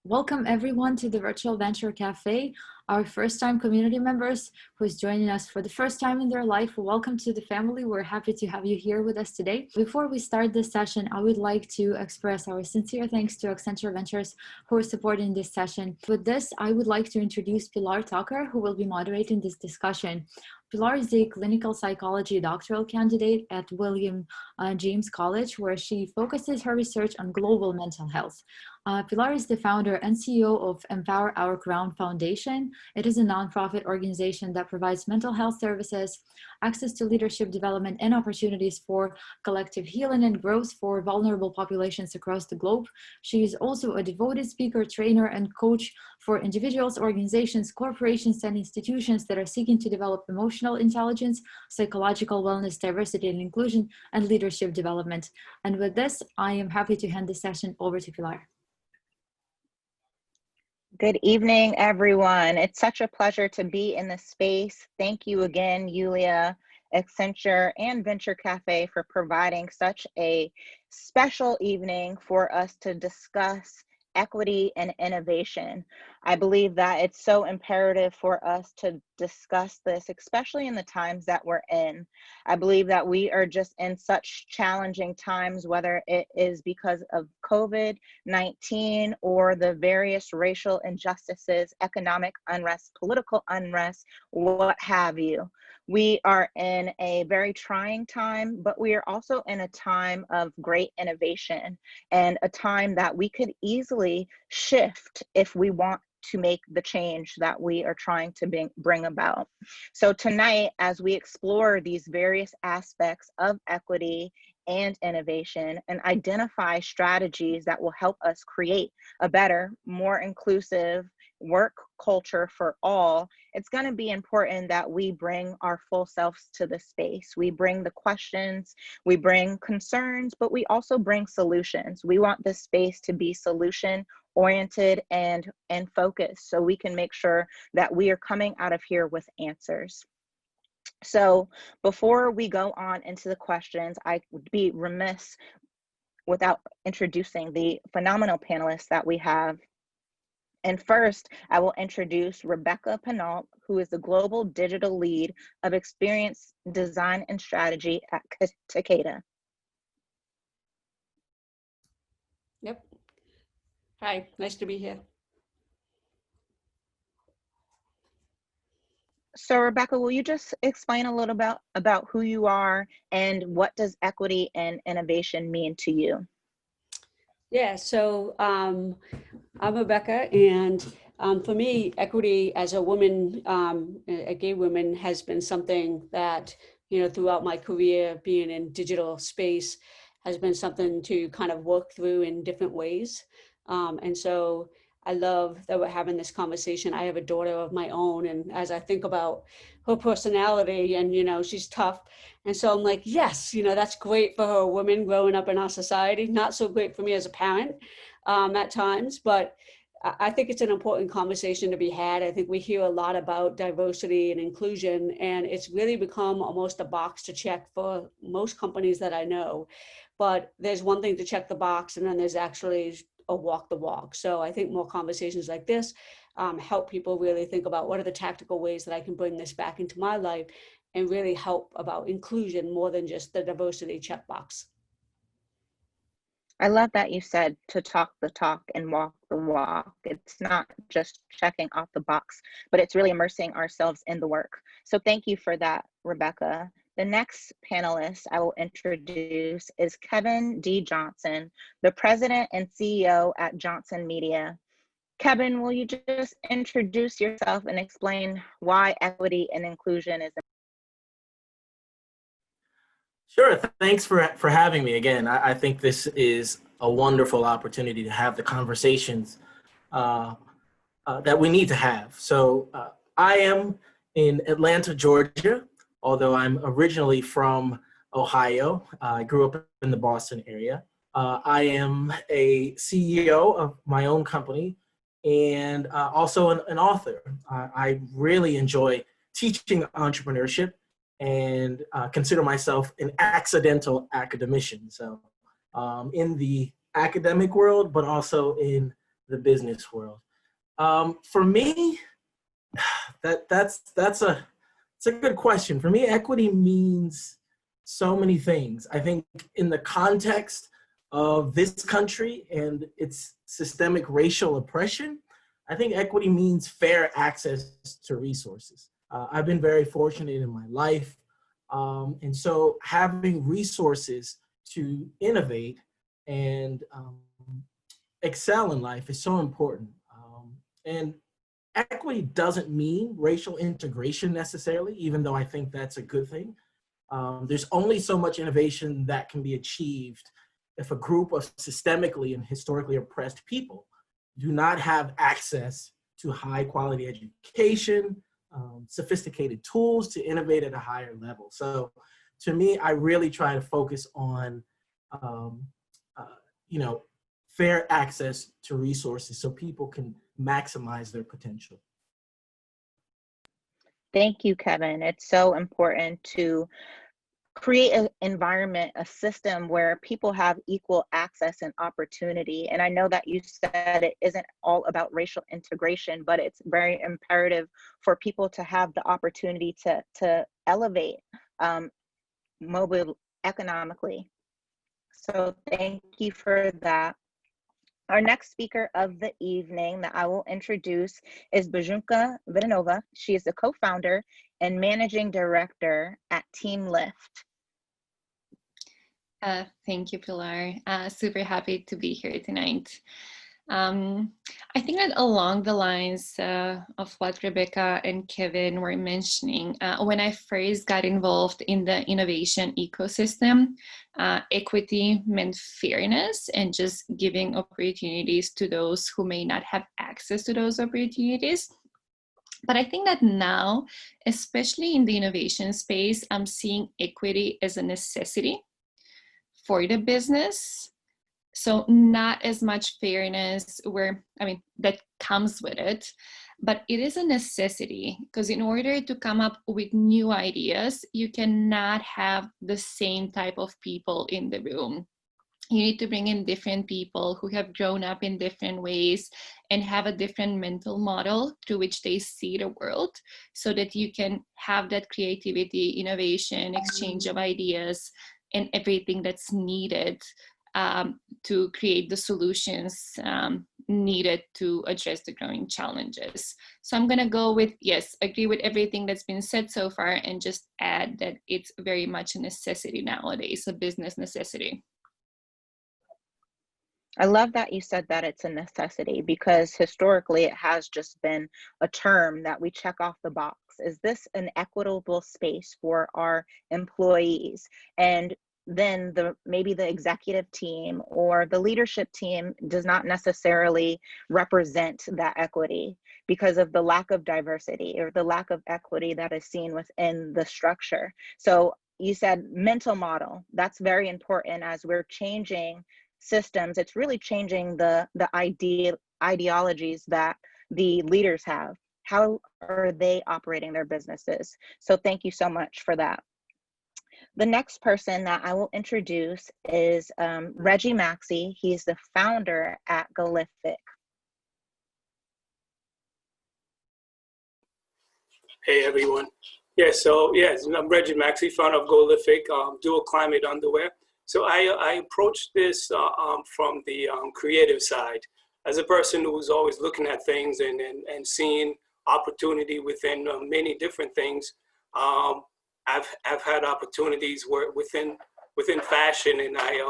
Welcome everyone to the Virtual Venture Cafe. Our first-time community members who is joining us for the first time in their life, welcome to the family. We're happy to have you here with us today. Before we start this session, I would like to express our sincere thanks to Accenture Ventures who are supporting this session. With this, I would like to introduce Pilar Tucker, who will be moderating this discussion. Pilar is a clinical psychology doctoral candidate at William James College, where she focuses her research on global mental health. Pilar is the founder and CEO of Empower Our Crown Foundation. It is a nonprofit organization that provides mental health services, access to leadership development, and opportunities for collective healing and growth for vulnerable populations across the globe. She is also a devoted speaker, trainer, and coach for individuals, organizations, corporations, and institutions that are seeking to develop emotional intelligence, psychological wellness, diversity and inclusion, and leadership development. And with this, I am happy to hand the session over to Pilar. Good evening, everyone. It's such a pleasure to be in this space. Thank you again, Yulia, Accenture, and Venture Cafe for providing such a special evening for us to discuss equity and innovation. I believe that it's so imperative for us to discuss this, especially in the times that we're in. I believe that we are just in such challenging times, whether it is because of COVID-19 or the various racial injustices, economic unrest, political unrest, what have you. We are in a very trying time, but we are also in a time of great innovation and a time that we could easily shift if we want to make the change that we are trying to bring about. So tonight, as we explore these various aspects of equity and innovation and identify strategies that will help us create a better, more inclusive work culture for all, it's going to be important that we bring our full selves to the space. We bring the questions, we bring concerns, but we also bring solutions. We want this space to be solution oriented and focused so we can make sure that we are coming out of here with answers. So before we go on into the questions, I would be remiss without introducing the phenomenal panelists that we have. And first, I will introduce Rebecca-Pineault, who is the Global Digital Lead of Experience Design and Strategy at Takeda. Yep. Hi, nice to be here. So Rebecca, will you just explain a little about who you are and what does equity and innovation mean to you? Yeah, so I'm Rebecca, and for me, equity as a woman, a gay woman, has been something that, throughout my career being in digital space has been something to kind of work through in different ways. And so I love that we're having this conversation. I have a daughter of my own, and as I think about her personality, and she's tough, and so I'm like, yes, that's great for a woman growing up in our society. Not so great for me as a parent at times, but I think it's an important conversation to be had. I think we hear a lot about diversity and inclusion, and it's really become almost a box to check for most companies that I know. But there's one thing to check the box, and then there's actually a walk the walk. So I think more conversations like this help people really think about what are the tactical ways that I can bring this back into my life and really help about inclusion more than just the diversity checkbox. I love that you said to talk the talk and walk the walk. It's not just checking off the box, but it's really immersing ourselves in the work. So thank you for that, Rebecca. The next panelist I will introduce is Kevin D. Johnson, the President and CEO at Johnson Media. Kevin, will you just introduce yourself and explain why equity and inclusion is important? Sure, thanks for having me again. I think this is a wonderful opportunity to have the conversations that we need to have. So I am in Atlanta, Georgia, although I'm originally from Ohio. I grew up in the Boston area. I am a CEO of my own company and also an author. I really enjoy teaching entrepreneurship and consider myself an accidental academician. So in the academic world, but also in the business world. For me, it's a good question. For me, equity means so many things. I think in the context of this country and its systemic racial oppression, I think equity means fair access to resources. I've been very fortunate in my life. And so having resources to innovate and excel in life is so important. And equity doesn't mean racial integration necessarily, even though I think that's a good thing. There's only so much innovation that can be achieved if a group of systemically and historically oppressed people do not have access to high quality education, sophisticated tools to innovate at a higher level. So to me, I really try to focus on, fair access to resources so people can maximize their potential. Thank you, Kevin. It's so important to create an environment, a system where people have equal access and opportunity. And I know that you said it isn't all about racial integration, but it's very imperative for people to have the opportunity to elevate mobile economically. So thank you for that. Our next speaker of the evening that I will introduce is Bojunka Vidanova. She is the co-founder and managing director at Team Lift. Thank you, Pilar. Super happy to be here tonight. I think that along the lines of what Rebecca and Kevin were mentioning, when I first got involved in the innovation ecosystem, equity meant fairness and just giving opportunities to those who may not have access to those opportunities. But I think that now, especially in the innovation space, I'm seeing equity as a necessity for the business. So not as much fairness that comes with it, but it is a necessity, because in order to come up with new ideas, you cannot have the same type of people in the room. You need to bring in different people who have grown up in different ways and have a different mental model through which they see the world, so that you can have that creativity, innovation, exchange of ideas, and everything that's needed to create the solutions needed to address the growing challenges. So I'm gonna go with, yes, agree with everything that's been said so far, and just add that it's very much a necessity nowadays, a business necessity. I love that you said that it's a necessity, because historically it has just been a term that we check off the box. Is this an equitable space for our employees? And then maybe the executive team or the leadership team does not necessarily represent that equity because of the lack of diversity or the lack of equity that is seen within the structure. So you said mental model. That's very important as we're changing systems. It's really changing the ideologies that the leaders have. How are they operating their businesses? So thank you so much for that. The next person that I will introduce is Reggie Maxey. He's the founder at Golific. Hey everyone. I'm Reggie Maxey, founder of Golific, dual climate underwear. So I approached this from the creative side. As a person who's always looking at things and seeing opportunity within many different things, I've had opportunities where within fashion, and I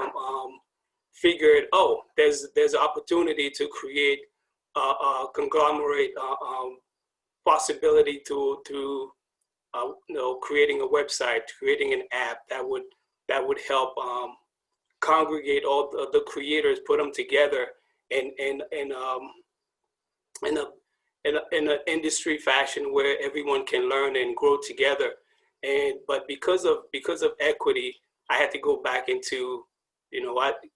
figured, oh, there's opportunity to create a conglomerate possibility to creating a website, creating an app that would help congregate all the creators, put them together in an industry fashion where everyone can learn and grow together. But because of equity, I had to go back into,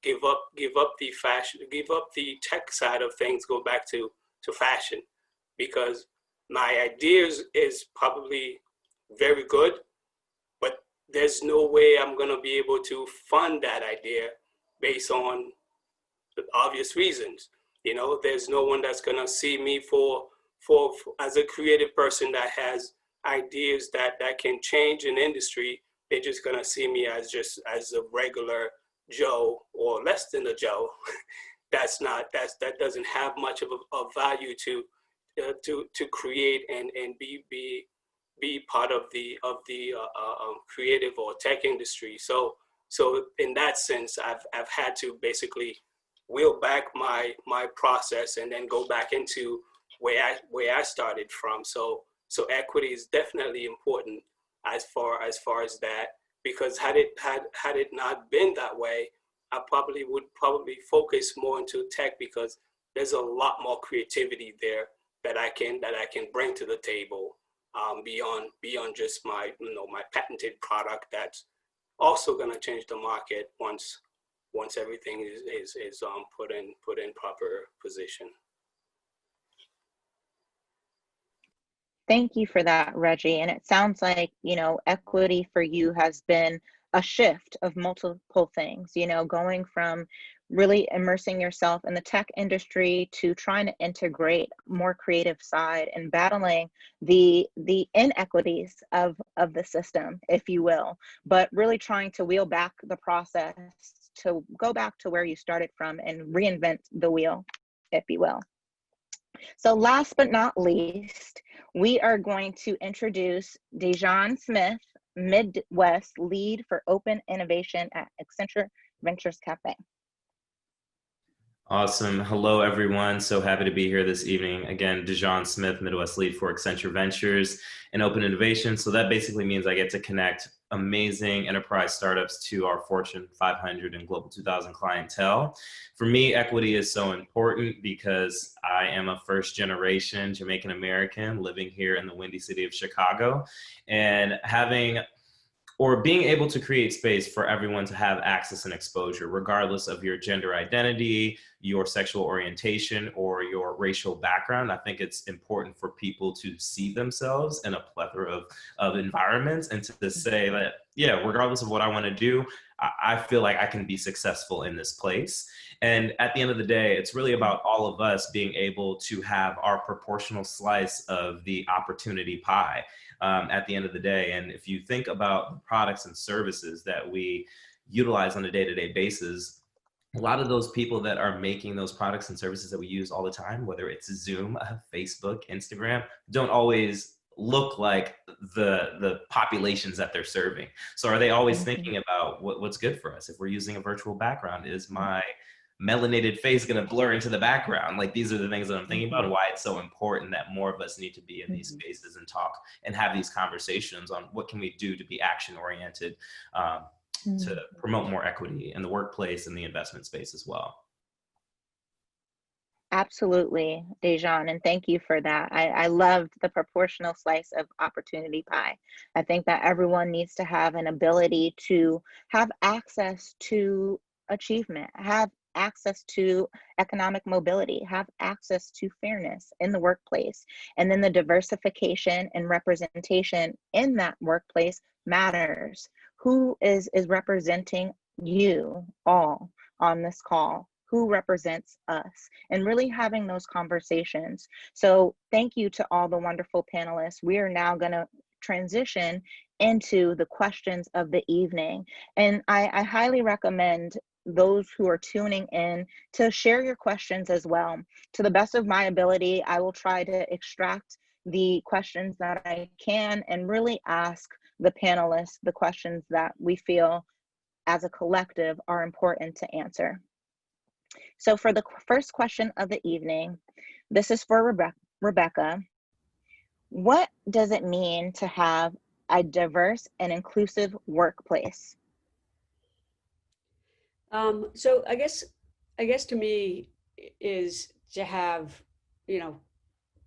give up the fashion, give up the tech side of things, go back to fashion, because my ideas is probably very good, but there's no way I'm gonna be able to fund that idea based on the obvious reasons. You know, there's no one that's gonna see me for as a creative person that has ideas that can change an industry. They're just gonna see me as just as a regular Joe or less than a Joe. That doesn't have much of a value to create and be part of the creative or tech industry. So in that sense, I've had to basically wheel back my process and then go back into where I started from. So equity is definitely important as far as that, because had it not been that way, I would focus more into tech, because there's a lot more creativity there that I can bring to the table, beyond just my patented product that's also going to change the market once everything is put in proper position. Thank you for that, Reggie. And it sounds like, equity for you has been a shift of multiple things, going from really immersing yourself in the tech industry to trying to integrate more creative side and battling the inequities of the system, if you will, but really trying to wheel back the process to go back to where you started from and reinvent the wheel, if you will. So last but not least, we are going to introduce Dujon Smith, Midwest Lead for Open Innovation at Accenture Ventures Cafe. Awesome. Hello, everyone. So happy to be here this evening. Again, Dujon Smith, Midwest Lead for Accenture Ventures and Open Innovation. So that basically means I get to connect amazing enterprise startups to our Fortune 500 and Global 2000 clientele. For me, equity is so important because I am a first generation Jamaican American living here in the windy city of Chicago, and being able to create space for everyone to have access and exposure, regardless of your gender identity, your sexual orientation, or your racial background. I think it's important for people to see themselves in a plethora of environments, and to say that, yeah, regardless of what I want to do, I feel like I can be successful in this place. And at the end of the day, it's really about all of us being able to have our proportional slice of the opportunity pie. At the end of the day. And if you think about the products and services that we utilize on a day-to-day basis, a lot of those people that are making those products and services that we use all the time, whether it's Zoom, Facebook, Instagram, don't always look like the populations that they're serving. So are they always thinking about what's good for us? If we're using a virtual background, is my melanated face going to blur into the background? Like, these are the things that I'm thinking about, and why it's so important that more of us need to be in these spaces and talk and have these conversations on what can we do to be action oriented, to promote more equity in the workplace and the investment space as well. Absolutely, Dujon, and thank you for that. I loved the proportional slice of opportunity pie. I think that everyone needs to have an ability to have access to achievement, have access to economic mobility, have access to fairness in the workplace. And then the diversification and representation in that workplace matters. Who is representing you all on this call? Who represents us? And really having those conversations. So thank you to all the wonderful panelists. We are now going to transition into the questions of the evening. And I highly recommend those who are tuning in to share your questions as well. To the best of my ability, I will try to extract the questions that I can and really ask the panelists the questions that we feel as a collective are important to answer. So for the first question of the evening, this is for Rebecca. What does it mean to have a diverse and inclusive workplace? So I guess to me is to have,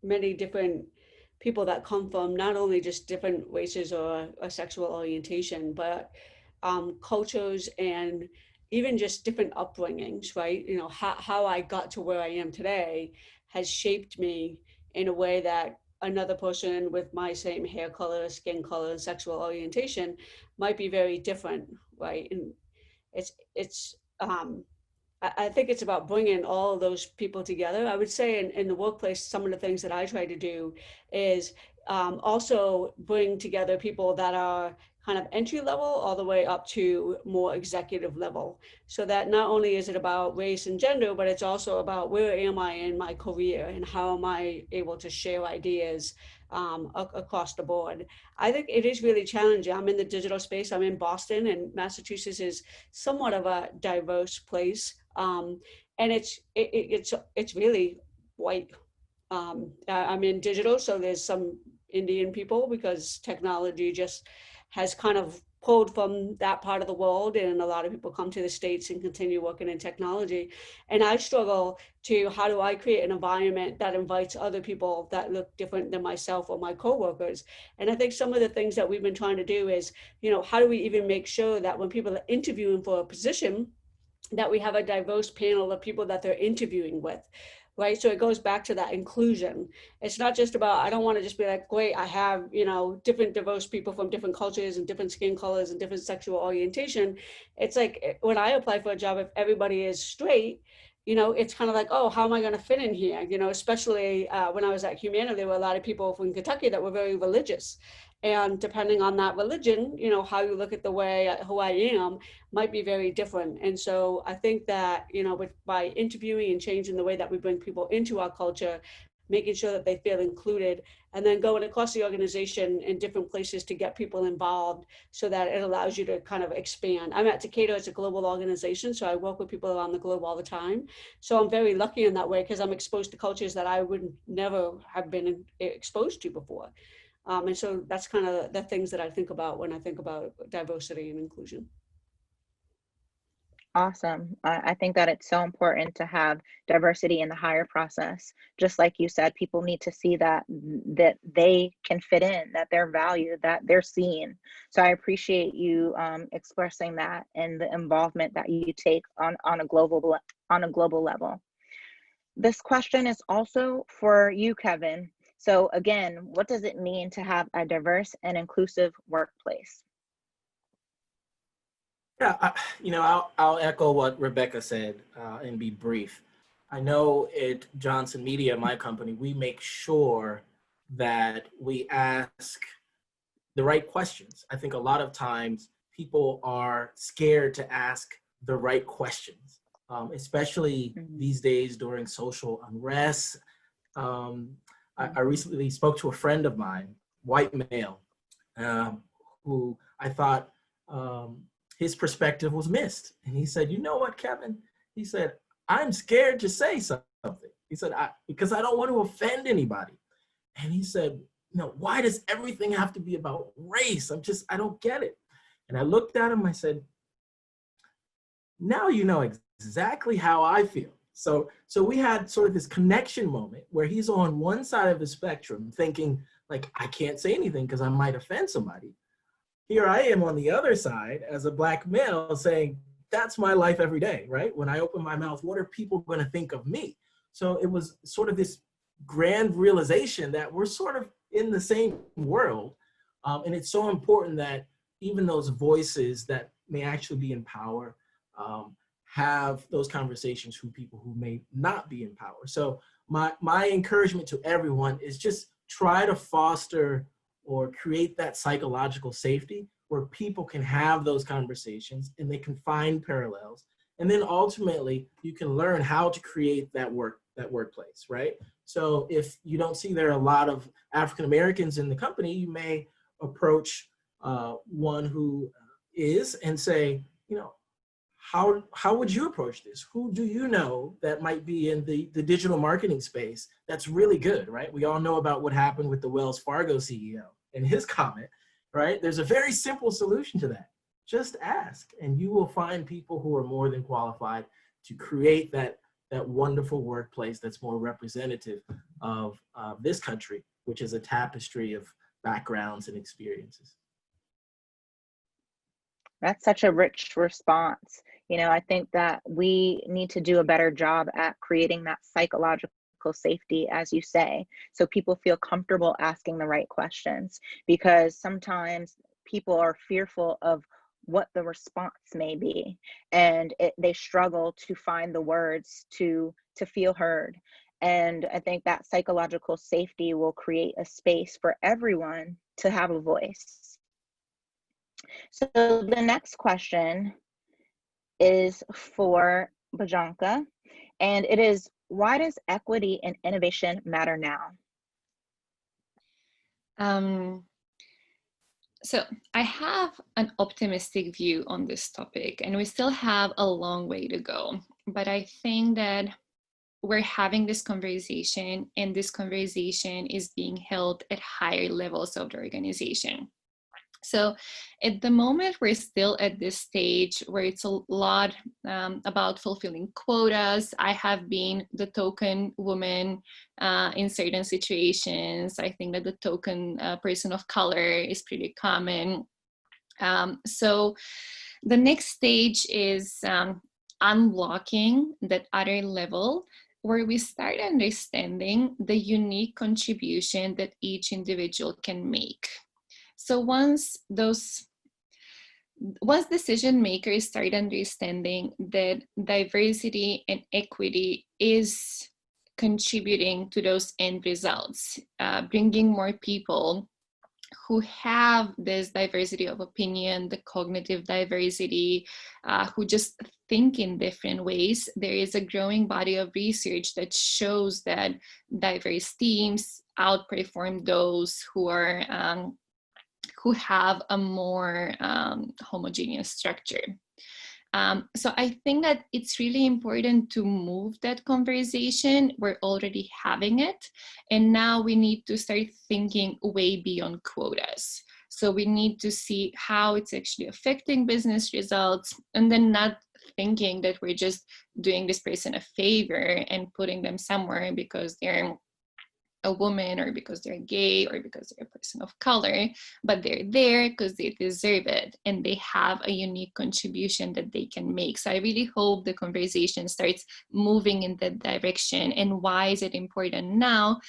many different people that come from not only just different races or sexual orientation, but cultures and even just different upbringings, right? How I got to where I am today has shaped me in a way that another person with my same hair color, skin color, and sexual orientation might be very different, right? And it's I think it's about bringing all of those people together. I would say in the workplace, some of the things that I try to do is also bring together people that are kind of entry level all the way up to more executive level. So that not only is it about race and gender, but it's also about where am I in my career and how am I able to share ideas across the board. I think it is really challenging. I'm in the digital space. I'm in Boston, and Massachusetts is somewhat of a diverse place, and it's really white. I'm in digital, so there's some Indian people because technology just has kind of pulled from that part of the world, and a lot of people come to the States and continue working in technology. And I struggle to, how do I create an environment that invites other people that look different than myself or my coworkers? And I think some of the things that we've been trying to do is, how do we even make sure that when people are interviewing for a position, that we have a diverse panel of people that they're interviewing with, right? So it goes back to that inclusion. It's not just about, I don't want to just be like, great, I have, different diverse people from different cultures and different skin colors and different sexual orientation. It's like when I apply for a job, if everybody is straight, it's kind of like, oh, how am I going to fit in here? Especially when I was at Humana, there were a lot of people from Kentucky that were very religious. And depending on that religion, how you look at the way who I am might be very different. And so I think that, by interviewing and changing the way that we bring people into our culture, making sure that they feel included, and then going across the organization in different places to get people involved so that it allows you to kind of expand. I'm at Takeda, it's a global organization, so I work with people around the globe all the time. So I'm very lucky in that way because I'm exposed to cultures that I would never have been exposed to before. And so that's kind of the things that I think about when I think about diversity and inclusion. Awesome. I think that it's so important to have diversity in the hire process. Just like you said, people need to see that they can fit in, that they're valued, that they're seen. So I appreciate you expressing that and the involvement that you take on a global level. This question is also for you, Kevin. So again, what does it mean to have a diverse and inclusive workplace? Yeah, I'll echo what Rebecca said and be brief. I know at Johnson Media, my company, we make sure that we ask the right questions. I think a lot of times people are scared to ask the right questions, especially these days during social unrest. I recently spoke to a friend of mine, white male, who I thought his perspective was missed. And he said, you know what, Kevin? He said, I'm scared to say something. He said, because I don't want to offend anybody. And he said, why does everything have to be about race? I don't get it. And I looked at him, I said, now you know exactly how I feel. So we had sort of this connection moment where he's on one side of the spectrum thinking like, I can't say anything because I might offend somebody. Here I am on the other side as a Black male saying, that's my life every day, right? When I open my mouth, what are people going to think of me? So it was sort of this grand realization that we're sort of in the same world. And it's so important that even those voices that may actually be in power have those conversations with people who may not be in power. So my encouragement to everyone is just try to foster or create that psychological safety where people can have those conversations and they can find parallels. And then ultimately you can learn how to create that workplace, right? So if you don't see there are a lot of African Americans in the company, you may approach one who is and say, how would you approach this? Who do you know that might be in the digital marketing space that's really good, right? We all know about what happened with the Wells Fargo CEO and his comment, right? There's a very simple solution to that. Just ask, and you will find people who are more than qualified to create that wonderful workplace that's more representative of this country, which is a tapestry of backgrounds and experiences. That's such a rich response. I think that we need to do a better job at creating that psychological safety, as you say, so people feel comfortable asking the right questions, because sometimes people are fearful of what the response may be, and they struggle to find the words to feel heard. And I think that psychological safety will create a space for everyone to have a voice. So the next question is for Bianca, and it is, why does equity and innovation matter now? So I have an optimistic view on this topic, and we still have a long way to go. But I think that we're having this conversation, and this conversation is being held at higher levels of the organization. So at the moment, we're still at this stage where it's a lot about fulfilling quotas. I have been the token woman in certain situations. I think that the token person of color is pretty common. So the next stage is unlocking that other level where we start understanding the unique contribution that each individual can make. So once decision makers start understanding that diversity and equity is contributing to those end results, bringing more people who have this diversity of opinion, the cognitive diversity, who just think in different ways, there is a growing body of research that shows that diverse teams outperform those who have a more homogeneous structure. So I think that it's really important to move that conversation. We're already having it, and now we need to start thinking way beyond quotas. So we need to see how it's actually affecting business results, and then not thinking that we're just doing this person a favor and putting them somewhere because they're a woman or because they're gay or because they're a person of color, but they're there because they deserve it and they have a unique contribution that they can make. So I really hope the conversation starts moving in that direction. And why is it important now?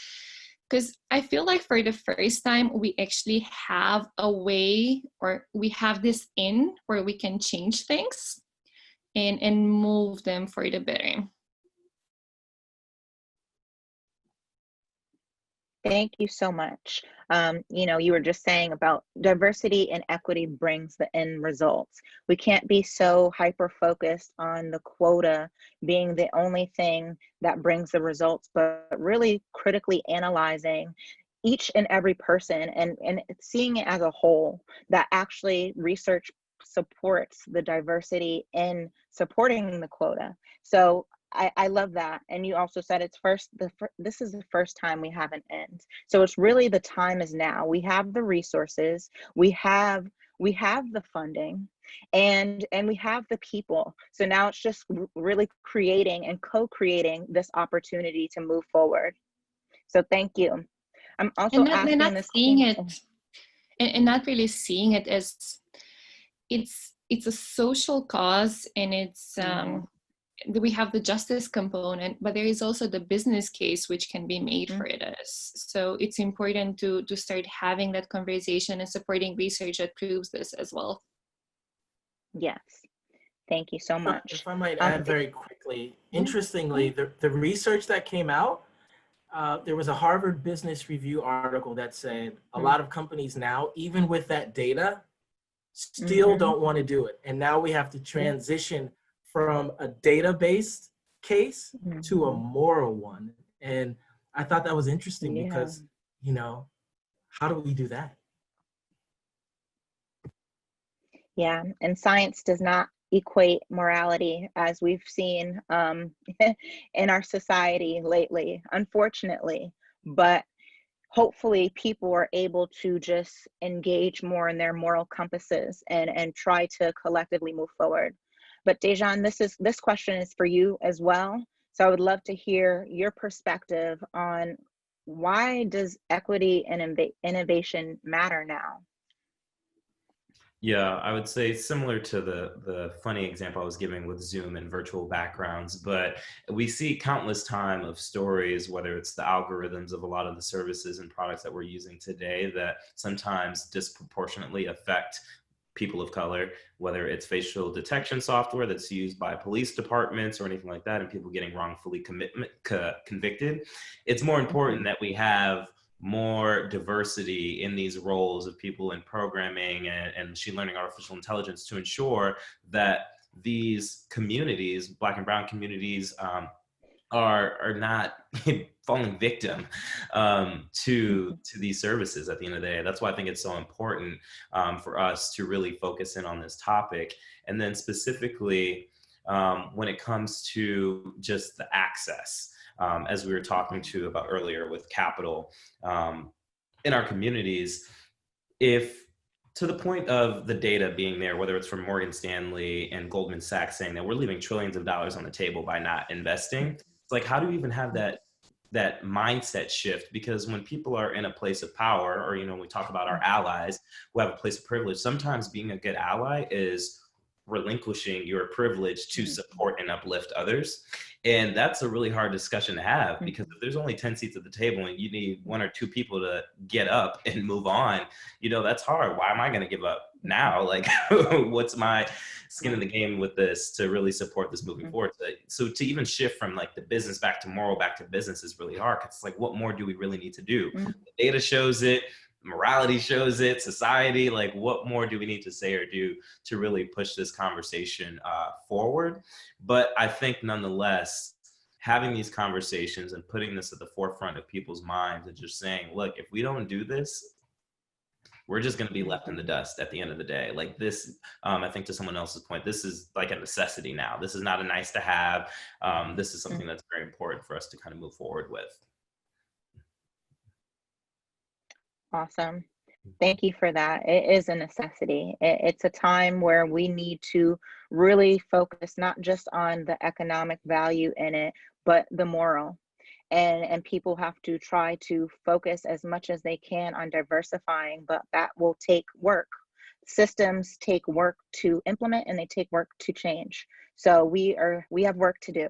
Because I feel like for the first time, we actually have a way, or we have this in where we can change things and move them for the better. Thank you so much. You were just saying about diversity and equity brings the end results. We can't be so hyper-focused on the quota being the only thing that brings the results, but really critically analyzing each and every person and seeing it as a whole, that actually research supports the diversity in supporting the quota. So I love that. And you also said this is the first time we have an end. So it's really, the time is now. We have the resources, we have the funding, and we have the people. So now it's just really creating and co-creating this opportunity to move forward. So thank you. I'm also asking this question. And not really seeing it as it's a social cause, and it's we have the justice component, but there is also the business case which can be made for this. So it's important to start having that conversation and supporting research that proves this as well. Yes, thank you so much. If I might add very quickly, interestingly, the research that came out, there was a Harvard Business Review article that said a lot of companies now, even with that data, still don't want to do it. And now we have to transition from a data-based case to a moral one. And I thought that was interesting because, how do we do that? Yeah, and science does not equate morality, as we've seen in our society lately, unfortunately. But hopefully people are able to just engage more in their moral compasses and try to collectively move forward. But Dujon, this question is for you as well. So I would love to hear your perspective on, why does equity and innovation matter now? Yeah, I would say similar to the funny example I was giving with Zoom and virtual backgrounds, but we see countless time of stories, whether it's the algorithms of a lot of the services and products that we're using today, that sometimes disproportionately affect people of color, whether it's facial detection software that's used by police departments or anything like that, and people getting wrongfully convicted. It's more important that we have more diversity in these roles of people in programming and machine learning, artificial intelligence, to ensure that these communities, Black and brown communities, are not falling victim to these services at the end of the day. That's why I think it's so important for us to really focus in on this topic. And then specifically when it comes to just the access, as we were talking about earlier with capital in our communities, if to the point of the data being there, whether it's from Morgan Stanley and Goldman Sachs saying that we're leaving trillions of dollars on the table by not investing, it's like, how do you even have that mindset shift? Because when people are in a place of power, or, we talk about our allies who have a place of privilege, sometimes being a good ally is relinquishing your privilege to support and uplift others. And that's a really hard discussion to have, because if there's only 10 seats at the table and you need 1 or 2 people to get up and move on, that's hard. Why am I going to give up now? Like, what's my skin in the game with this to really support this moving forward? So to even shift from like the business back to moral back to business is really hard. It's like, what more do we really need to do? The data shows it. Morality shows it, society, like what more do we need to say or do to really push this conversation forward? But I think nonetheless, having these conversations and putting this at the forefront of people's minds and just saying, look, if we don't do this, we're just going to be left in the dust at the end of the day. Like this, I think to someone else's point, this is like a necessity now. This is not a nice to have. This is something that's very important for us to kind of move forward with. Awesome. Thank you for that. It is a necessity. It's a time where we need to really focus not just on the economic value in it, but the moral. And people have to try to focus as much as they can on diversifying, but that will take work. Systems take work to implement and they take work to change. So we have work to do.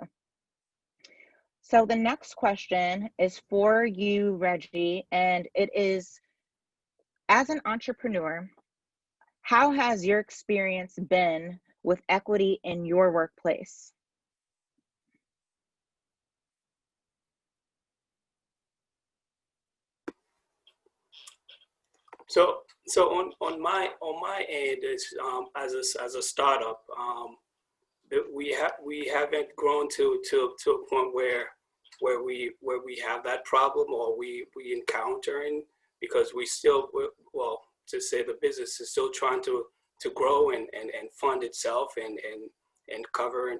So the next question is for you, Reggie, and it is, as an entrepreneur, how has your experience been with equity in your workplace? So on my end, is as a startup, we haven't grown to a point where we have that problem, or we encounter, because we still, well, to say the business is still trying to grow and fund itself and covering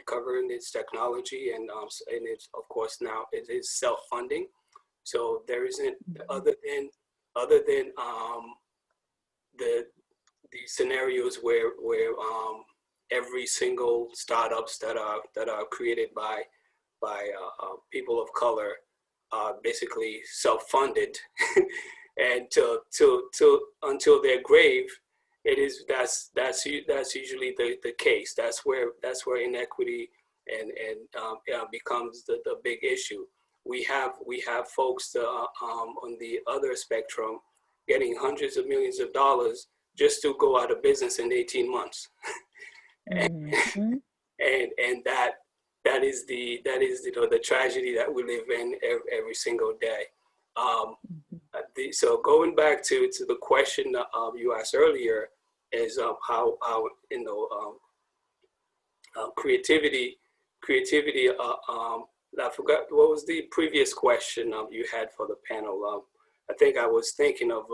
its technology, and it's, of course, now it is self-funding. So there isn't, other than the scenarios where every single startups that are created by people of color are basically self-funded. And until their grave, that's usually the case. That's where inequity and becomes the big issue. We have folks on the other spectrum getting hundreds of millions of dollars just to go out of business in 18 months. And that is the tragedy that we live in every single day. So going back to the question you asked earlier is how creativity. I forgot what was the previous question you had for the panel. I think I was thinking of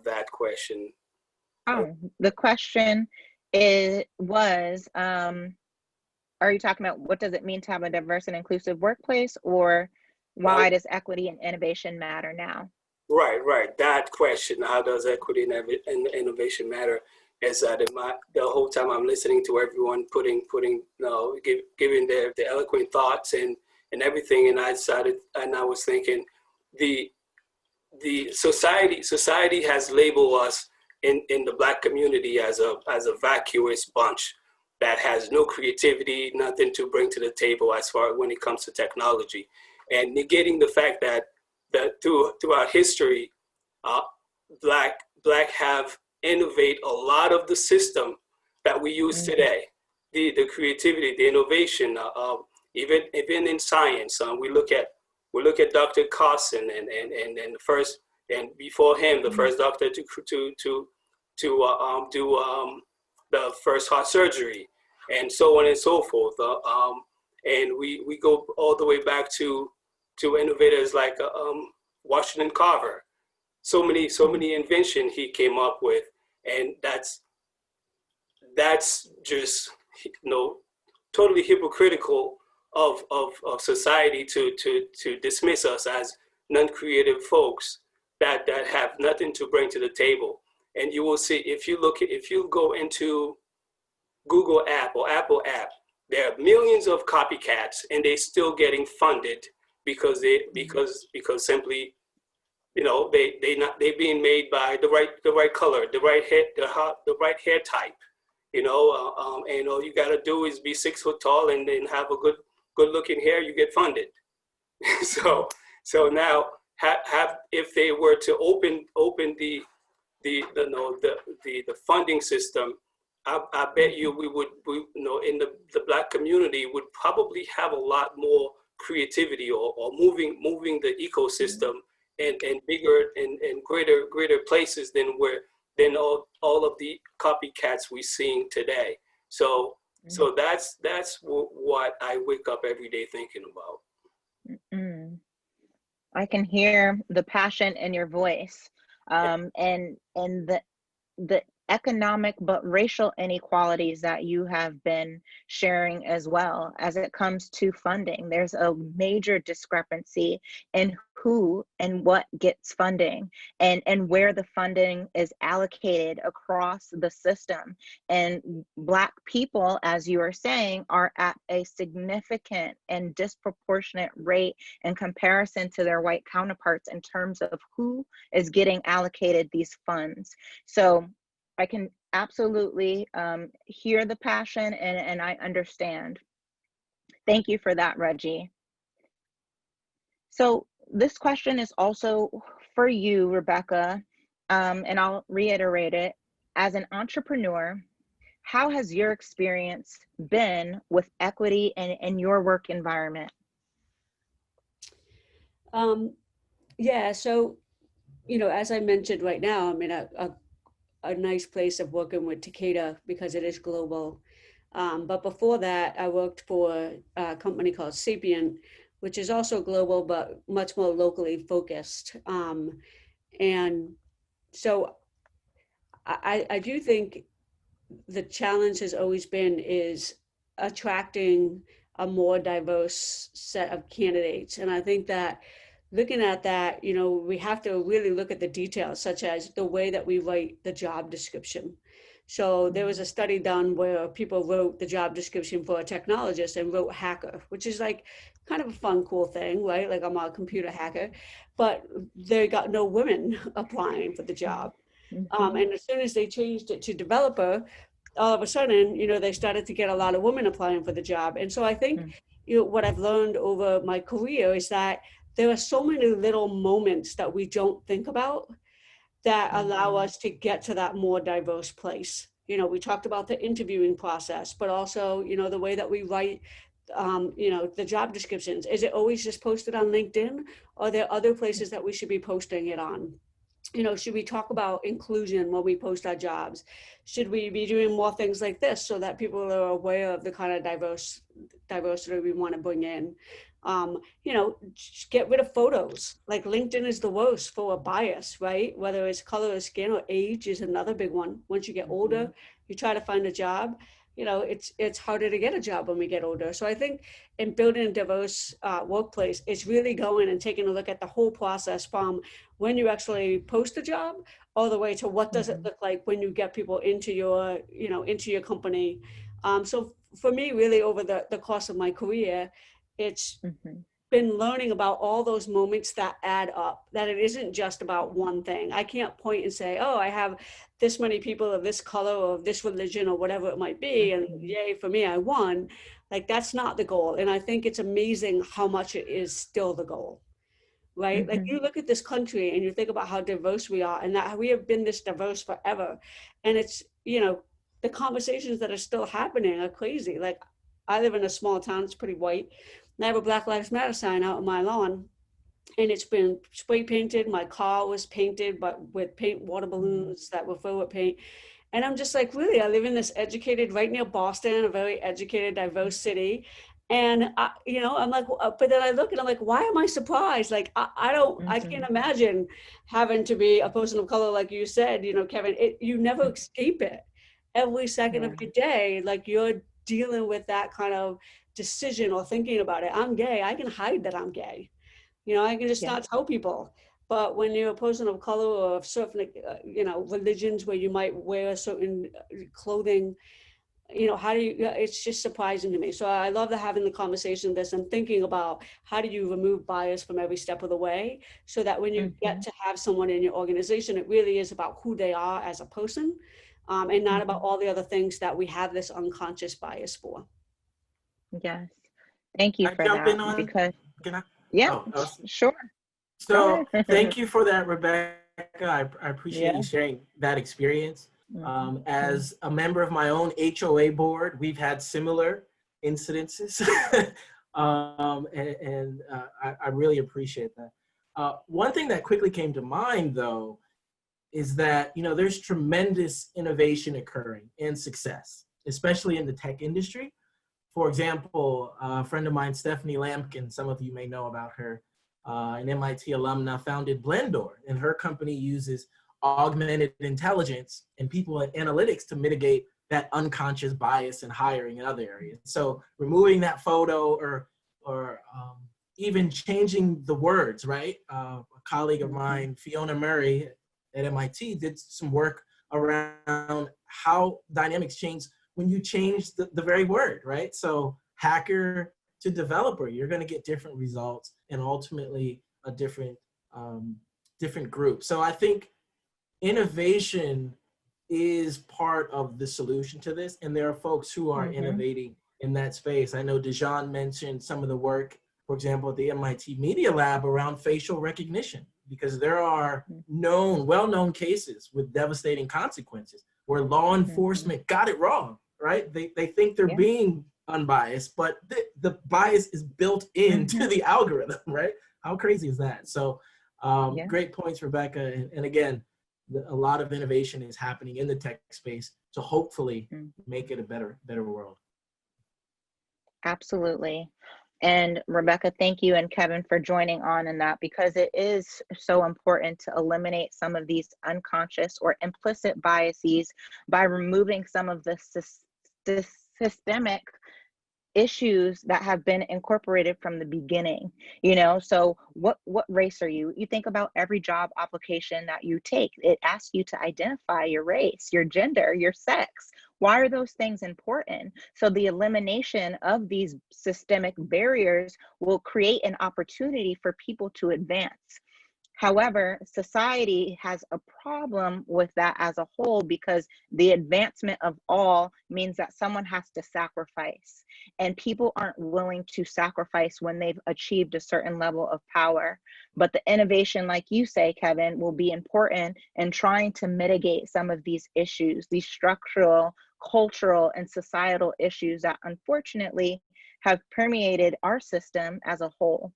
that question. The question was, are you talking about what does it mean to have a diverse and inclusive workplace, or why does equity and innovation matter now? Right. That question, how does equity and innovation matter, is that the whole time I'm listening to everyone giving their eloquent thoughts and everything, and I was thinking, the society has labeled us in the Black community as a vacuous bunch that has no creativity, nothing to bring to the table as far when it comes to technology, and negating the fact that throughout history, Black have innovate a lot of the system that we use today. The creativity, the innovation, even in science. We look at Dr. Carson and the first, and before him, the first doctor to do the first heart surgery, and so on and so forth. And we go all the way back to innovators like Washington Carver. So many inventions he came up with, and that's just, totally hypocritical of society to dismiss us as non-creative folks that have nothing to bring to the table. And you will see, if you go into Google app or Apple app, there are millions of copycats, and they're still getting funded because simply, they're being made by the right color, the right hair type, and all you got to do is be 6 foot tall and then have a good looking hair, you get funded. so now if they were to open the funding system, I bet you we in the Black community would probably have a lot more creativity or moving the ecosystem and bigger and greater places than all of the copycats we're seeing today. So that's what I wake up every day thinking about. I can hear the passion in your voice, and the economic but racial inequalities that you have been sharing as well. As it comes to funding, there's a major discrepancy in who and what gets funding and where the funding is allocated across the system. And Black people, as you are saying, are at a significant and disproportionate rate in comparison to their white counterparts in terms of who is getting allocated these funds. So I can absolutely hear the passion, and I understand. Thank you for that, Reggie. So this question is also for you, Rebecca, and I'll reiterate it. As an entrepreneur, how has your experience been with equity in your work environment? Yeah, so, as I mentioned right now, I'm in a nice place of working with Takeda because it is global. But before that, I worked for a company called Sapient, which is also global, but much more locally focused. And so I do think the challenge has always been is attracting a more diverse set of candidates. And I think that looking at that, we have to really look at the details, such as the way that we write the job description. So there was a study done where people wrote the job description for a technologist and wrote hacker, which is like kind of a fun, cool thing, right? Like, I'm a computer hacker, but they got no women applying for the job. And as soon as they changed it to developer, all of a sudden, they started to get a lot of women applying for the job. And so I think, what I've learned over my career is that there are so many little moments that we don't think about that allow us to get to that more diverse place. We talked about the interviewing process, but also, the way that we write, the job descriptions. Is it always just posted on LinkedIn? Or are there other places that we should be posting it on? Should we talk about inclusion when we post our jobs? Should we be doing more things like this so that people are aware of the kind of diversity we want to bring in? Just get rid of photos. Like, LinkedIn is the worst for a bias, right? Whether it's color or skin or age is another big one. Once you get older, you try to find a job, it's harder to get a job when we get older. So I think in building a diverse workplace, it's really going and taking a look at the whole process from when you actually post a job all the way to what does it look like when you get people into your, into your company. So for me, really over the course of my career, it's been learning about all those moments that add up, that it isn't just about one thing. I can't point and say, oh, I have this many people of this color or of this religion or whatever it might be, and yay, for me, I won. Like, that's not the goal. And I think it's amazing how much it is still the goal. right? Like you look at this country and you think about how diverse we are and that we have been this diverse forever. And it's, you know, the conversations that are still happening are crazy. Like I live in a small town, it's pretty white. And I have a Black Lives Matter sign out on my lawn and it's been spray painted. My car was painted, but with paint, water balloons that were filled with paint. And I'm just like, really, I live in this educated, right near Boston, a very educated, diverse city. And, you know, I'm like, but then I look and I'm like, why am I surprised? Like, I can't imagine having to be a person of color, like you said, you know, Kevin, you never escape it. Every second of your day, like you're dealing with that kind of decision or thinking about it. I'm gay. I can hide that I'm gay. You know, I can just not tell people. But when you're a person of color or of certain, you know, religions where you might wear a certain clothing, you know, how do you, it's just surprising to me. So I love having the conversation of this and thinking about how do you remove bias from every step of the way so that when you get to have someone in your organization, it really is about who they are as a person and not about all the other things that we have this unconscious bias for. Yes. Thank you for jump that. in on, Because, can I? yeah, sure. So thank you for that, Rebecca. I appreciate Yeah. you sharing that experience. As a member of my own HOA board, we've had similar incidences. I really appreciate that. One thing that quickly came to mind, though, is that, you know, there's tremendous innovation occurring and success, especially in the tech industry. For example, a friend of mine, Stephanie Lampkin, some of you may know about her, an MIT alumna, founded Blendor, and her company uses augmented intelligence and people analytics to mitigate that unconscious bias in hiring in other areas. So removing that photo or even changing the words, right? A colleague of mine, Fiona Murray at MIT, did some work around how dynamics change when you change the very word, right? So hacker to developer, you're going to get different results and ultimately a different group. So I think innovation is part of the solution to this, and there are folks who are innovating in that space. I know Dujon mentioned some of the work, for example, at the MIT Media Lab around facial recognition, because there are well-known cases with devastating consequences where law enforcement got it wrong, right? They think they're being unbiased, but the bias is built into the algorithm, right? How crazy is that? So great points, Rebecca. And again, a lot of innovation is happening in the tech space to hopefully make it a better world. Absolutely. And Rebecca, thank you and Kevin for joining on in that, because it is so important to eliminate some of these unconscious or implicit biases by removing some of the systemic issues that have been incorporated from the beginning. You know, so what race are you? You think about every job application that you take, it asks you to identify your race, your gender, your sex. Why are those things important? So the elimination of these systemic barriers will create an opportunity for people to advance. However, society has a problem with that as a whole, because the advancement of all means that someone has to sacrifice, and people aren't willing to sacrifice when they've achieved a certain level of power. But the innovation, like you say, Kevin, will be important in trying to mitigate some of these issues, these structural, cultural, and societal issues that unfortunately have permeated our system as a whole.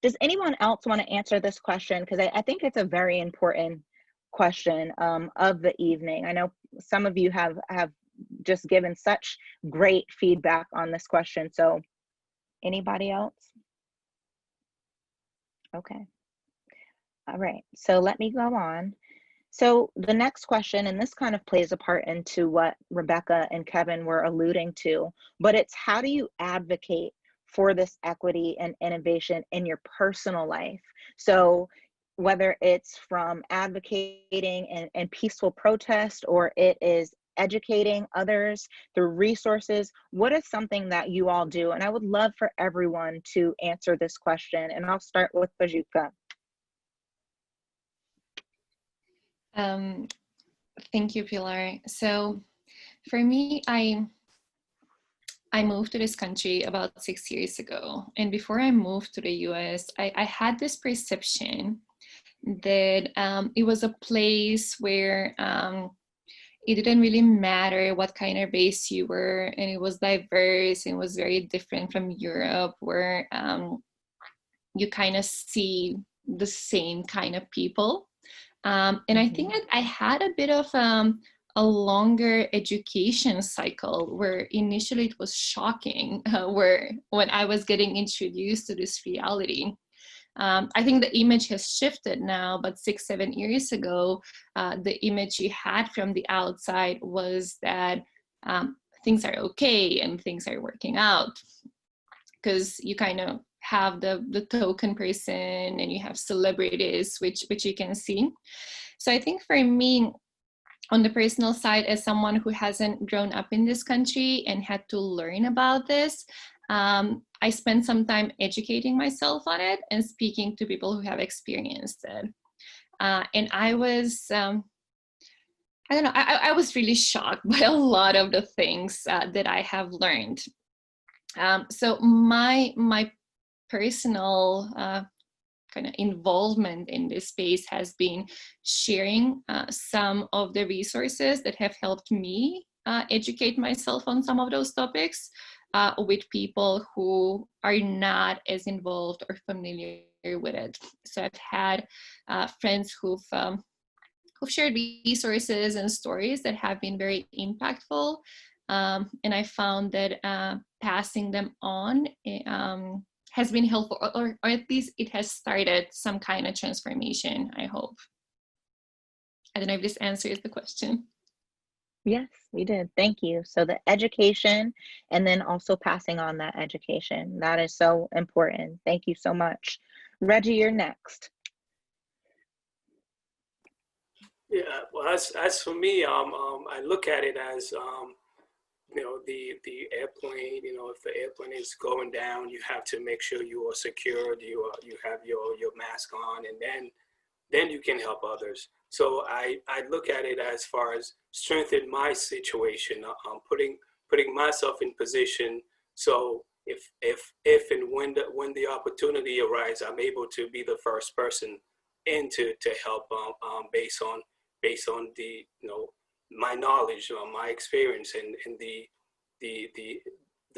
Does anyone else want to answer this question? Because I think it's a very important question of the evening. I know some of you have just given such great feedback on this question. So anybody else? Okay. All right. So let me go on. So the next question, and this kind of plays a part into what Rebecca and Kevin were alluding to, but it's how do you advocate for this equity and innovation in your personal life? So whether it's from advocating and peaceful protest, or it is educating others through resources, what is something that you all do? And I would love for everyone to answer this question. And I'll start with Bajuka. Thank you, Pilar. So for me, I I moved to this country about 6 years ago. And before I moved to the US, I had this perception that it was a place where it didn't really matter what kind of race you were, and it was diverse and was very different from Europe, where you kind of see the same kind of people. And I think that I had a bit of a longer education cycle where initially it was shocking when I was getting introduced to this reality. I think the image has shifted now, but 6-7 years ago, the image you had from the outside was that things are okay and things are working out, because you kind of have the token person and you have celebrities, which you can see. So I think for me, on the personal side, as someone who hasn't grown up in this country and had to learn about this, I spent some time educating myself on it and speaking to people who have experienced it. And I was, I don't know, I was really shocked by a lot of the things that I have learned. So my personal kind of involvement in this space has been sharing some of the resources that have helped me educate myself on some of those topics with people who are not as involved or familiar with it. So I've had friends who've shared resources and stories that have been very impactful. And I found that passing them on has been helpful, or at least it has started some kind of transformation, I hope. I don't know if this answers the question. Yes, we did. Thank you. So the education and then also passing on that education, that is so important. Thank you so much. Reggie, you're next. Yeah, well, as for me, I look at it as, you know, the airplane, you know, if the airplane is going down, you have to make sure you are secured, you have your mask on, and then you can help others. So I look at it as far as strengthen my situation, putting myself in position. So if and when the opportunity arises, I'm able to be the first person in to help based on the, you know, my knowledge, my experience, and the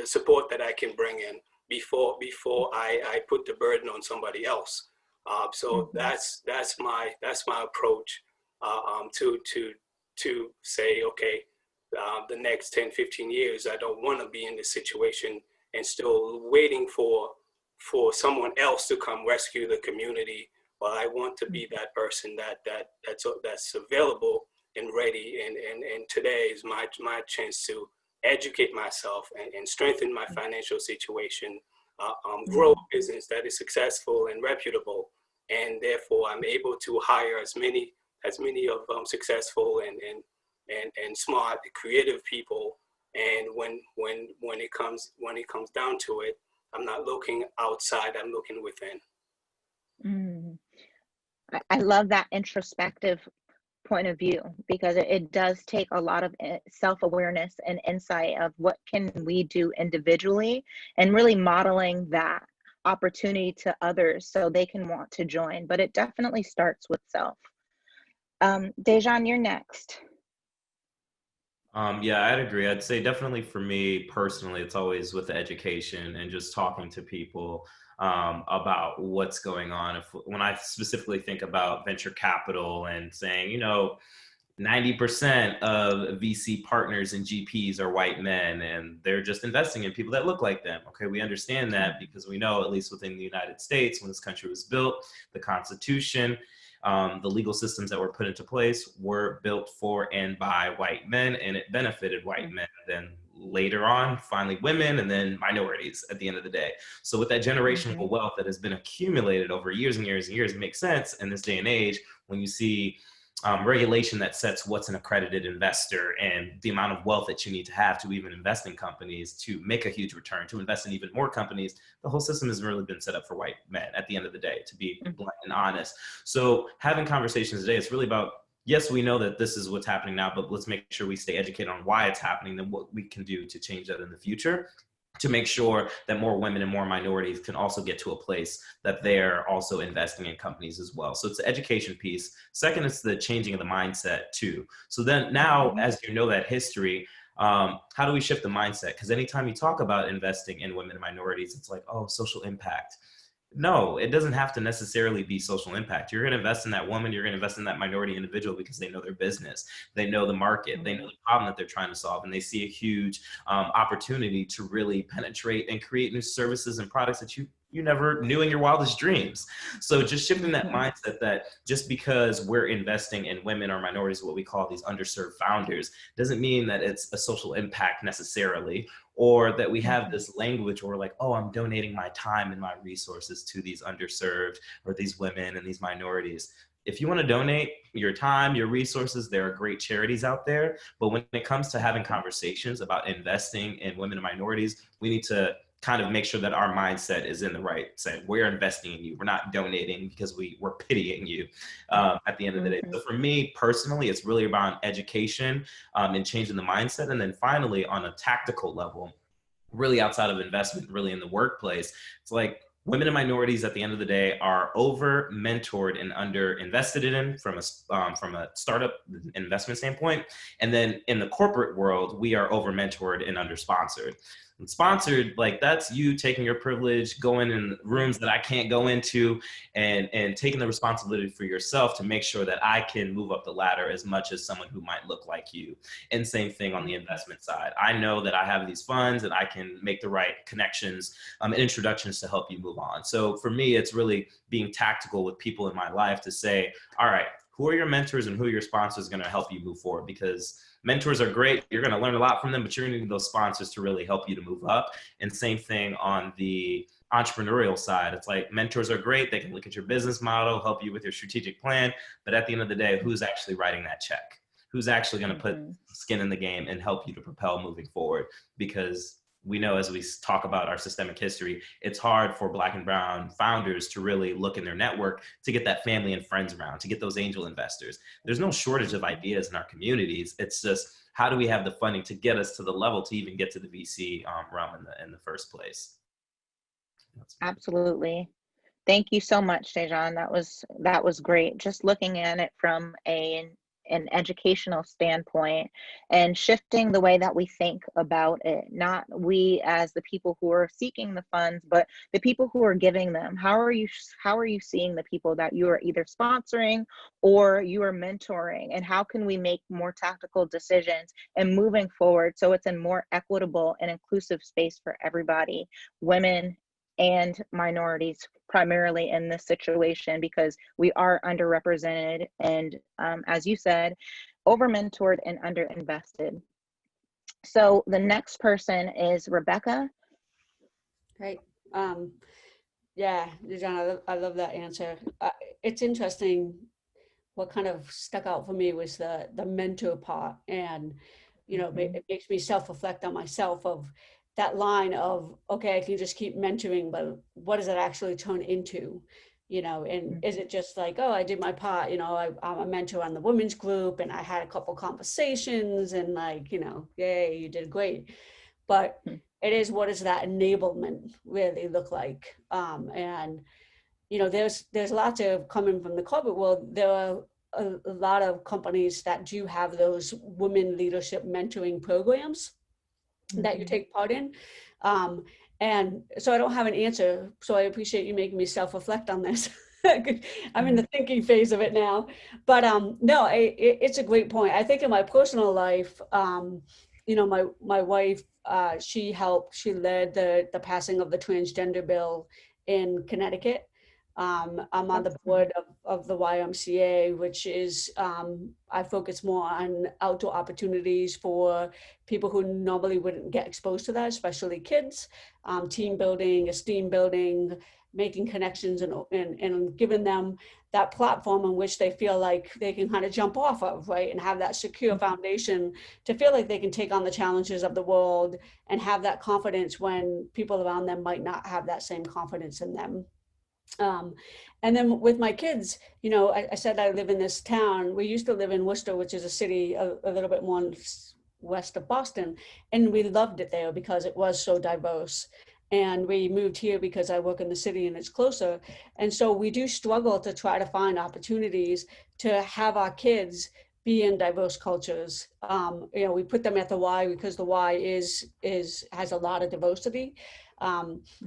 support that I can bring in before I put the burden on somebody else. So that's my approach to say, okay, the next 10, 15 years, I don't want to be in this situation and still waiting for someone else to come rescue the community. Well, I want to be that person that's available and ready, and today is my chance to educate myself and strengthen my financial situation, grow a business that is successful and reputable, and therefore I'm able to hire as many of successful and smart, creative people. And when it comes down to it, I'm not looking outside, I'm looking within. I love that introspective point of view, because it does take a lot of self-awareness and insight of what can we do individually, and really modeling that opportunity to others so they can want to join. But it definitely starts with self. Dujon, you're next. Yeah, I'd agree. I'd say definitely for me personally, it's always with education and just talking to people about what's going on. When I specifically think about venture capital and saying, you know, 90% of VC partners and GPs are white men, and they're just investing in people that look like them. Okay, we understand that because we know, at least within the United States, when this country was built, the Constitution, the legal systems that were put into place were built for and by white men, and it benefited white men. Then later on, finally women, and then minorities at the end of the day. So with that generational wealth that has been accumulated over years and years and years, it makes sense in this day and age when you see regulation that sets what's an accredited investor and the amount of wealth that you need to have to even invest in companies to make a huge return, to invest in even more companies. The whole system has really been set up for white men at the end of the day, to be blunt and honest. So having conversations today, it's really about yes, we know that this is what's happening now, but let's make sure we stay educated on why it's happening and what we can do to change that in the future, to make sure that more women and more minorities can also get to a place that they're also investing in companies as well. So it's the education piece. Second, it's the changing of the mindset too. So then now, as you know that history, how do we shift the mindset? Because anytime you talk about investing in women and minorities, it's like, oh, social impact. No, it doesn't have to necessarily be social impact. You're going to invest in that woman, you're going to invest in that minority individual because they know their business, they know the market, they know the problem that they're trying to solve, and they see a huge opportunity to really penetrate and create new services and products that you never knew in your wildest dreams. So just shifting that mindset that just because we're investing in women or minorities, what we call these underserved founders, doesn't mean that it's a social impact necessarily, or that we have this language where we're like, oh, I'm donating my time and my resources to these underserved or these women and these minorities. If you want to donate your time, your resources, there are great charities out there. But when it comes to having conversations about investing in women and minorities, we need to kind of make sure that our mindset is in the right sense. We're investing in you. We're not donating because we're pitying you at the end of the day. So for me personally, it's really about education and changing the mindset. And then finally, on a tactical level, really outside of investment, really in the workplace, it's like women and minorities at the end of the day are over mentored and under invested in from a startup investment standpoint. And then in the corporate world, we are over mentored and under sponsored. And sponsored, like that's you taking your privilege, going in rooms that I can't go into, and taking the responsibility for yourself to make sure that I can move up the ladder as much as someone who might look like you. And same thing on the investment side. I know that I have these funds and I can make the right connections and introductions to help you move on. So for me, it's really being tactical with people in my life to say, all right, who are your mentors and who are your sponsors going to help you move forward? Because mentors are great. You're going to learn a lot from them, but you're going to need those sponsors to really help you to move up. And same thing on the entrepreneurial side. It's like mentors are great. They can look at your business model, help you with your strategic plan. But at the end of the day, who's actually writing that check? Who's actually going to put skin in the game and help you to propel moving forward? Because we know, as we talk about our systemic history, it's hard for Black and brown founders to really look in their network to get that family and friends around, to get those angel investors. There's no shortage of ideas in our communities. It's just, how do we have the funding to get us to the level to even get to the VC realm in the first place? Absolutely. Thank you so much, Dujon. That was great. Just looking at it from an educational standpoint and shifting the way that we think about it, not we as the people who are seeking the funds, but the people who are giving them. How are you seeing the people that you are either sponsoring or you are mentoring, and how can we make more tactical decisions and moving forward so it's a more equitable and inclusive space for everybody, women and minorities primarily in this situation, because we are underrepresented and as you said, over mentored and under invested. So the next person is Rebecca. Great. Yeah, Dujon, I love that answer. It's interesting. What kind of stuck out for me was the mentor part, and it makes me self-reflect on myself of that line of, okay, I can just keep mentoring, but what does it actually turn into? And is it just like, oh, I did my part, I'm a mentor on the women's group and I had a couple conversations and like, yay, you did great. But it is, what does that enablement really look like? And there's lots of, coming from the corporate world, there are a lot of companies that do have those women leadership mentoring programs that you take part in. And so I don't have an answer. So I appreciate you making me self-reflect on this. I'm in the thinking phase of it now. But no, it's a great point. I think in my personal life, my wife, she led the passing of the transgender bill in Connecticut. I'm on the board of the YMCA, which is, I focus more on outdoor opportunities for people who normally wouldn't get exposed to that, especially kids, team building, esteem building, making connections and giving them that platform in which they feel like they can kind of jump off of, right? And have that secure foundation to feel like they can take on the challenges of the world and have that confidence when people around them might not have that same confidence in them. And then with my kids, you know, I said I live in this town. We used to live in Worcester, which is a city a little bit more west of Boston, and we loved it there because it was so diverse. And we moved here because I work in the city and it's closer. And so we do struggle to try to find opportunities to have our kids be in diverse cultures. You know, we put them at the Y because the Y has a lot of diversity.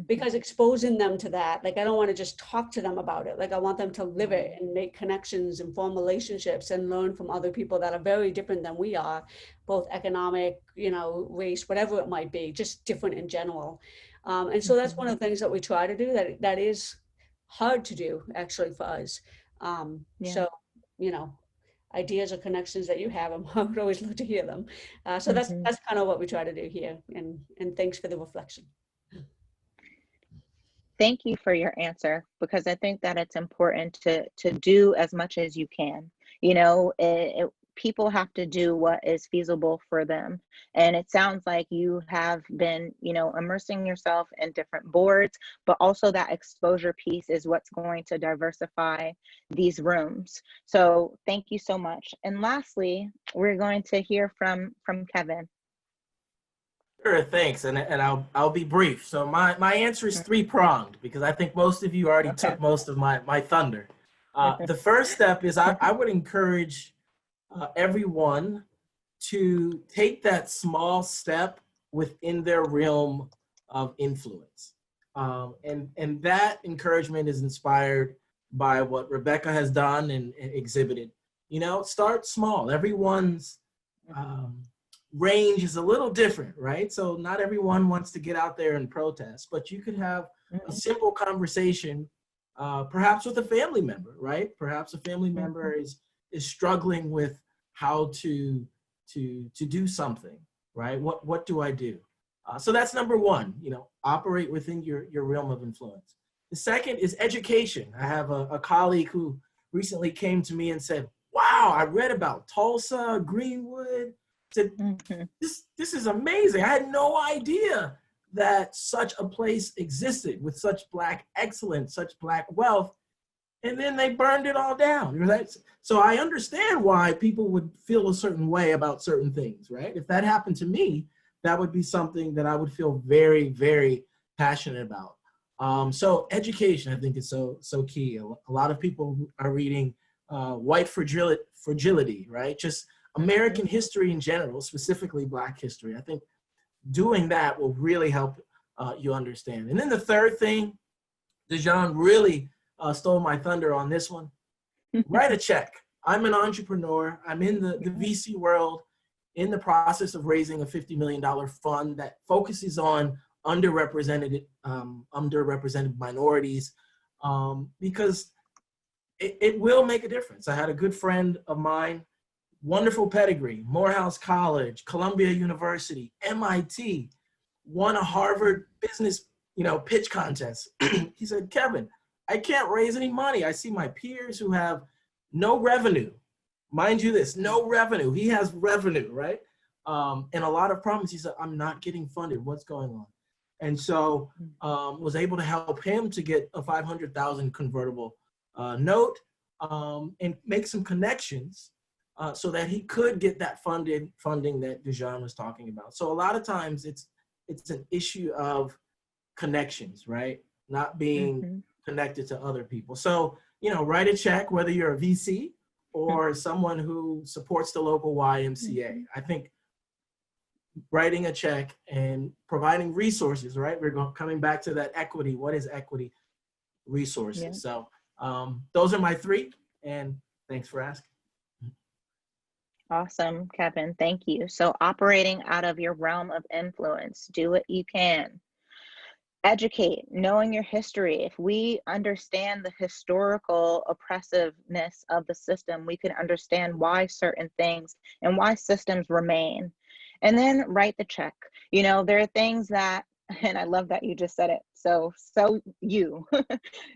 Because exposing them to that, like I don't want to just talk to them about it. Like I want them to live it and make connections and form relationships and learn from other people that are very different than we are, both economic, you know, race, whatever it might be, just different in general. And so that's one of the things that we try to do that is hard to do actually for us. So, you know, ideas or connections that you have, I would always love to hear them. So that's kind of what we try to do here. And thanks for the reflection. Thank you for your answer, because I think that it's important to do as much as you can. You know, people have to do what is feasible for them. And it sounds like you have been, you know, immersing yourself in different boards, but also that exposure piece is what's going to diversify these rooms. So thank you so much. And lastly, we're going to hear from Kevin. Sure, thanks, and I'll be brief. So my answer is three-pronged, because I think most of you already took most of my thunder. The first step is I would encourage everyone to take that small step within their realm of influence, and that encouragement is inspired by what Rebecca has done and exhibited. You know, start small. Everyone's range is a little different, right? So not everyone wants to get out there and protest, but you could have a simple conversation, perhaps with a family member, right? Perhaps a family member is struggling with how to do something, right? What do I do? So that's number one, you know, operate within your realm of influence. The second is education. I have a colleague who recently came to me and said, wow, I read about Tulsa, Greenwood. Said, this is amazing. I had no idea that such a place existed with such Black excellence, such Black wealth, and then they burned it all down, right? So I understand why people would feel a certain way about certain things, right? If that happened to me, that would be something that I would feel very, very passionate about. So education, I think, is so key. A lot of people are reading White Fragility, right? Just American history in general, specifically Black history. I think doing that will really help you understand. And then the third thing, Dujon really stole my thunder on this one. Write a check. I'm an entrepreneur. I'm in the VC world, in the process of raising a $50 million fund that focuses on underrepresented minorities, because it will make a difference. I had a good friend of mine, wonderful pedigree, Morehouse College, Columbia University, MIT, won a Harvard business, pitch contest. He said, Kevin, I can't raise any money. I see my peers who have no revenue. Mind you this, no revenue. He has revenue, right? And a lot of problems. He said, I'm not getting funded. What's going on? And so was able to help him to get a $500,000 convertible note and make some connections so that he could get that funding that Dujon was talking about. So a lot of times it's an issue of connections, right? Not being connected to other people. So, write a check, whether you're a VC or someone who supports the local YMCA. I think writing a check and providing resources, right? We're coming back to that equity. What is equity? Resources. Yeah. So those are my three, and thanks for asking. Awesome, Kevin. Thank you. So operating out of your realm of influence, do what you can. Educate, knowing your history. If we understand the historical oppressiveness of the system, we can understand why certain things and why systems remain. And then write the check. There are things that, and I love that you just said it. So you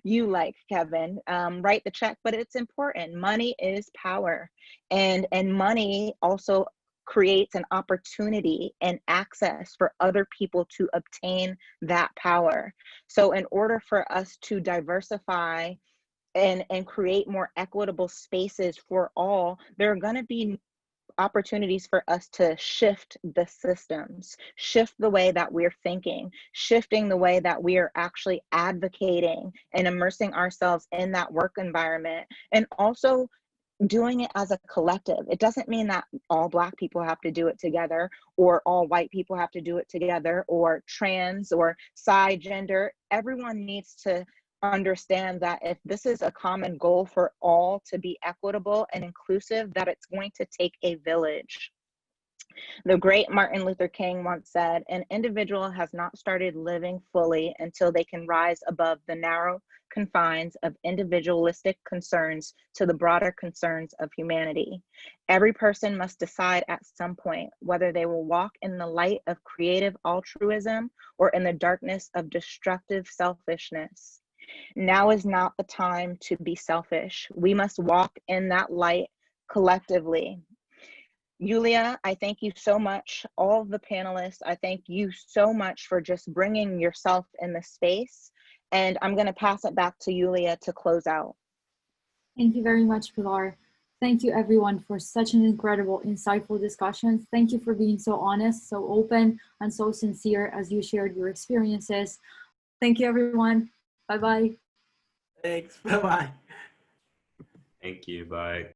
like Kevin, write the check, but it's important. Money is power, and money also creates an opportunity and access for other people to obtain that power. So in order for us to diversify and create more equitable spaces for all, there are going to be opportunities for us to shift the systems, shift the way that we're thinking, shifting the way that we are actually advocating and immersing ourselves in that work environment, and also doing it as a collective. It doesn't mean that all Black people have to do it together, or all white people have to do it together, or trans or cisgender. Everyone needs to understand that if this is a common goal for all to be equitable and inclusive, that it's going to take a village. The great Martin Luther King once said, an individual has not started living fully until they can rise above the narrow confines of individualistic concerns to the broader concerns of humanity. Every person must decide at some point whether they will walk in the light of creative altruism or in the darkness of destructive selfishness. Now is not the time to be selfish. We must walk in that light collectively. Yulia, I thank you so much. All of the panelists, I thank you so much for just bringing yourself in the space. And I'm going to pass it back to Yulia to close out. Thank you very much, Pilar. Thank you, everyone, for such an incredible, insightful discussion. Thank you for being so honest, so open, and so sincere as you shared your experiences. Thank you, everyone. Bye-bye. Thanks. Bye-bye. Thank you. Bye.